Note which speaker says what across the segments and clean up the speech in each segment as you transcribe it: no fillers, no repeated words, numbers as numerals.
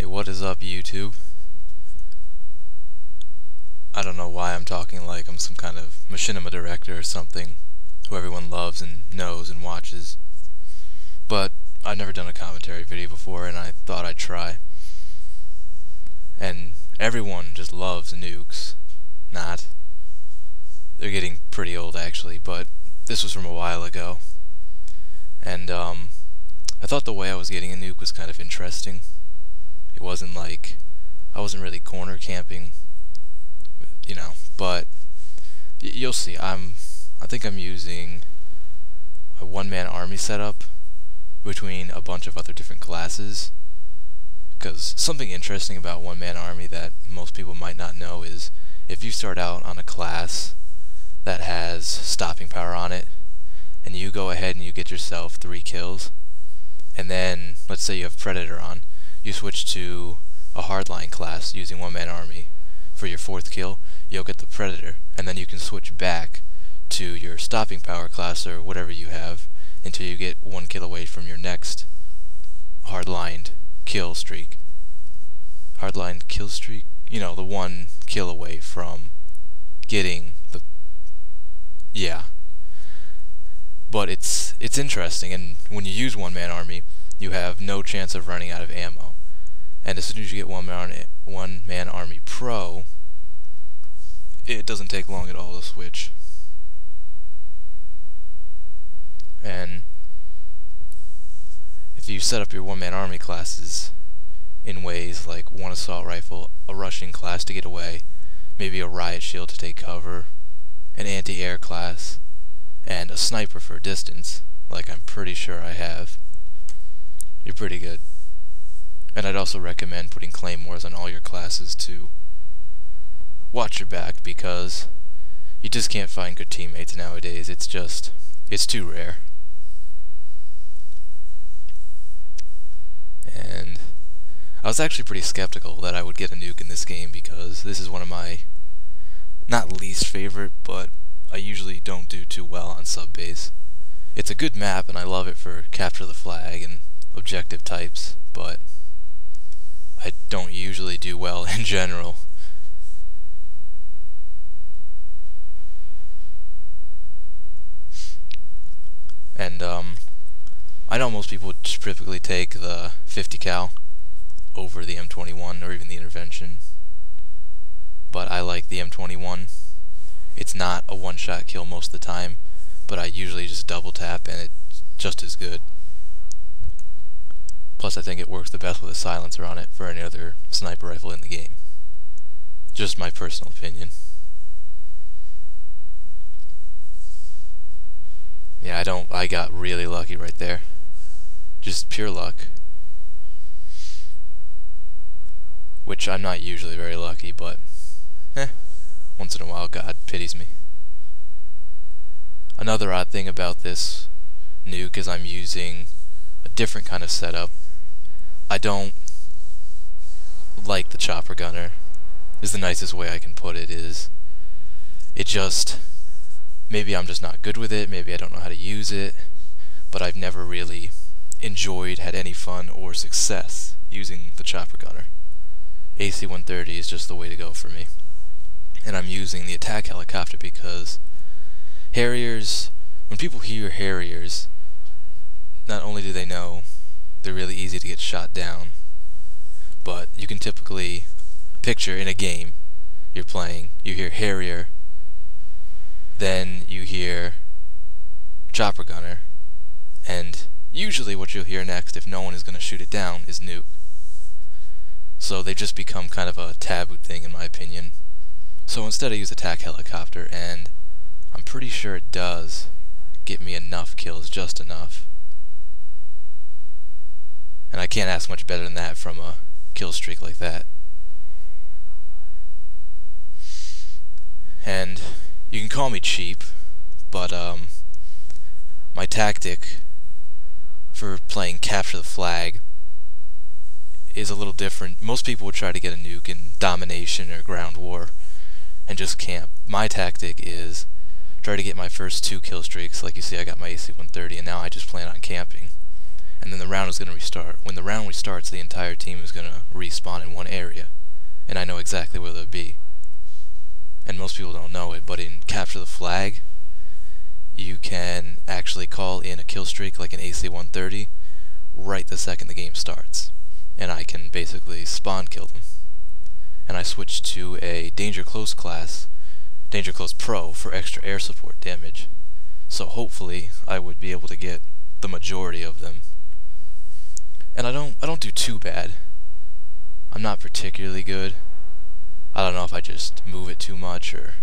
Speaker 1: Hey, what is up, YouTube? I don't know why I'm talking like I'm some kind of machinima director or something, who everyone loves and knows and watches. But I've never done a commentary video before, and I thought I'd try. And everyone just loves nukes. Not. They're getting pretty old, actually, but this was from a while ago. And, I thought the way I was getting a nuke was kind of interesting. It wasn't like, I wasn't really corner camping, you know, but you'll see. I think I'm using a one-man army setup between a bunch of other different classes, because something interesting about one-man army that most people might not know is if you start out on a class that has stopping power on it, and you go ahead and you get yourself 3 kills, and then let's say you have Predator on, you switch to a hardline class using one-man army for your 4th kill, you'll get the Predator, and then you can switch back to your stopping power class or whatever you have until you get 1 kill away from your next hardlined kill streak. Hardlined kill streak? You know, the 1 kill away from getting the... yeah. But it's interesting, and when you use one-man army, you have no chance of running out of ammo. And as soon as you get one-man army pro, it doesn't take long at all to switch. And if you set up your one-man army classes in ways like one assault rifle, a rushing class to get away, maybe a riot shield to take cover, an anti-air class, and a sniper for distance, like I'm pretty sure I have, you're pretty good. And I'd also recommend putting claymores on all your classes to watch your back, because you just can't find good teammates nowadays. It's too rare. And I was actually pretty skeptical that I would get a nuke in this game, because this is one of my, not least favorite, but I usually don't do too well on sub-base. It's a good map and I love it for capture the flag and objective types, but I don't usually do well in general. And I know most people would typically take the 50 cal over the M21 or even the intervention, but I like the M21. It's not a one-shot kill most of the time, but I usually just double tap and it's just as good. Plus I think it works the best with a silencer on it for any other sniper rifle in the game. Just my personal opinion. Yeah, I got really lucky right there. Just pure luck. Which I'm not usually very lucky, but once in a while God pities me. Another odd thing about this nuke is I'm using a different kind of setup. I don't like the chopper gunner, is the nicest way I can put it. Maybe I'm just not good with it, maybe I don't know how to use it, but I've never really had any fun or success using the chopper gunner. AC-130 is just the way to go for me. And I'm using the attack helicopter because Harriers, when people hear Harriers, not only do they know they're really easy to get shot down, but you can typically picture in a game you're playing, you hear Harrier, then you hear chopper gunner, and usually what you'll hear next, if no one is going to shoot it down, is nuke. So they just become kind of a taboo thing in my opinion. So instead I use attack helicopter, and I'm pretty sure it does get me enough kills, just enough. And I can't ask much better than that from a kill streak like that. And you can call me cheap, but my tactic for playing capture the flag is a little different. Most people would try to get a nuke in domination or ground war and just camp. My tactic is try to get my first 2 kill streaks. Like you see, I got my AC-130, and now I just plan on camping. and then the round is going to restart. When the round restarts, the entire team is going to respawn in one area, and I know exactly where they'll be. And most people don't know it, but in Capture the Flag, you can actually call in a kill streak like an AC-130 right the second the game starts, and I can basically spawn kill them. And I switched to a Danger Close class, Danger Close Pro, for extra air support damage. So hopefully I would be able to get the majority of them. And I don't do too bad. I'm not particularly good. I don't know if I just move it too much or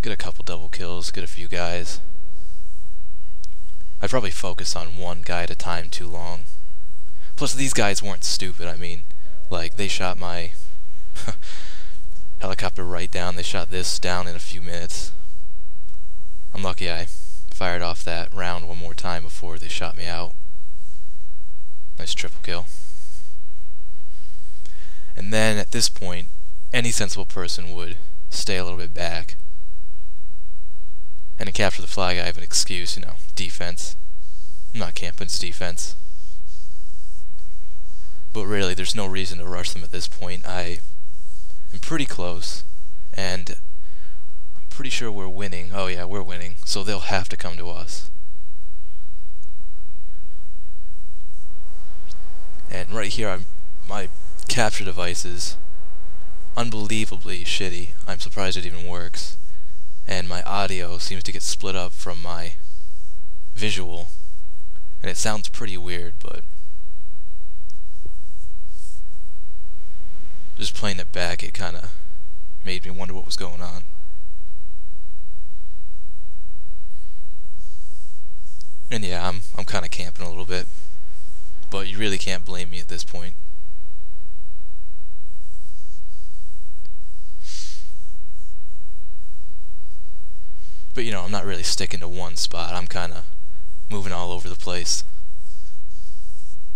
Speaker 1: get a couple double kills, get a few guys. I'd probably focus on one guy at a time too long. Plus these guys weren't stupid. I mean, like, they shot my helicopter right down. They shot this down in a few minutes. I'm lucky I fired off that round one more time before they shot me out. Nice triple kill. And then at this point, any sensible person would stay a little bit back. And to Capture the Flag, I have an excuse, you know, defense. I'm not camping, it's defense. But really, there's no reason to rush them at this point. I am pretty close, and I'm pretty sure we're winning. Oh yeah, we're winning, so they'll have to come to us. And right here, my capture device is unbelievably shitty. I'm surprised it even works. And my audio seems to get split up from my visual, and it sounds pretty weird, but just playing it back, it kinda made me wonder what was going on. And yeah, I'm kinda camping a little bit, but you really can't blame me at this point. But you know, I'm not really sticking to one spot. I'm kinda moving all over the place.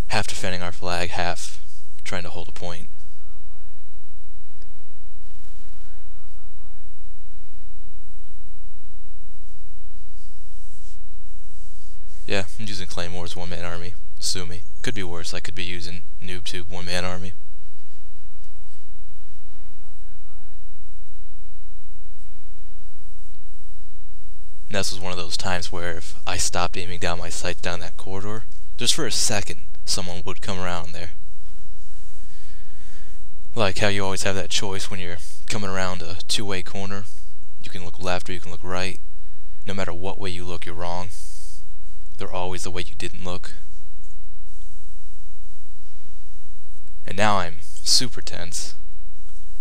Speaker 1: Half defending our flag, half trying to hold a point. Yeah, I'm using Claymore's one-man army. Sue me. Could be worse. I could be using NoobTube one-man army. And this was one of those times where if I stopped aiming down my sights down that corridor, just for a second, someone would come around there. Like how you always have that choice when you're coming around a two-way corner. You can look left or you can look right. No matter what way you look, you're wrong. They're always the way you didn't look. And now I'm super tense,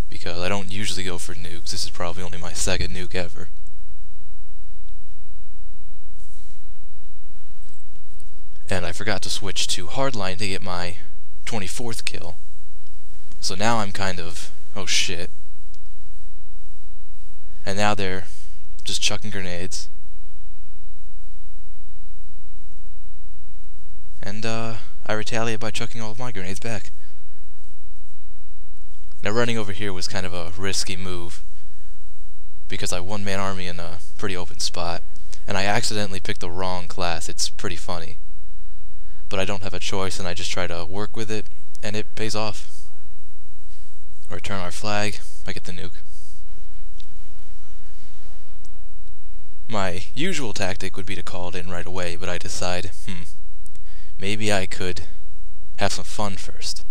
Speaker 1: because I don't usually go for nukes. This is probably only my second nuke ever. And I forgot to switch to hardline to get my 24th kill. So now I'm kind of, oh shit. And now they're just chucking grenades. And I retaliate by chucking all of my grenades back. Now running over here was kind of a risky move, because I one-man army in a pretty open spot, and I accidentally picked the wrong class. It's pretty funny. But I don't have a choice, and I just try to work with it, and it pays off. I return our flag, I get the nuke. My usual tactic would be to call it in right away, but I decide, maybe I could have some fun first.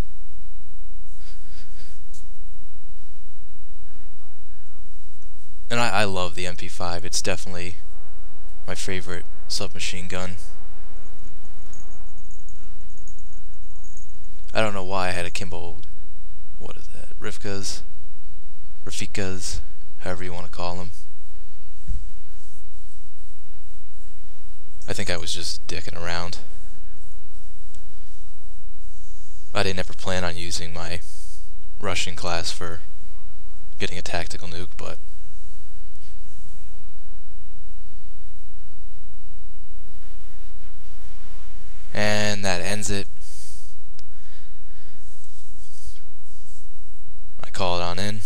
Speaker 1: And I love the MP5, it's definitely my favorite submachine gun. I don't know why I had a Kimbo, what is that, Rafikas, however you want to call them. I think I was just dicking around. I didn't ever plan on using my Russian class for getting a tactical nuke, but and that ends it. I call it on in.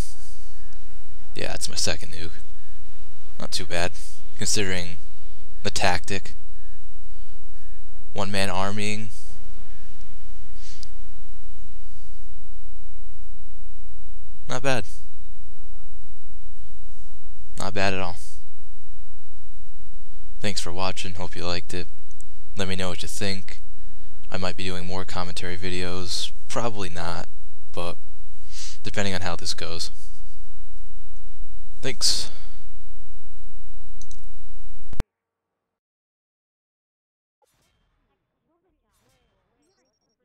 Speaker 1: Yeah, it's my second nuke. Not too bad, considering the tactic. one-man armying. Not bad. Not bad at all. Thanks for watching, hope you liked it. Let me know what you think. I might be doing more commentary videos, probably not, but depending on how this goes. Thanks.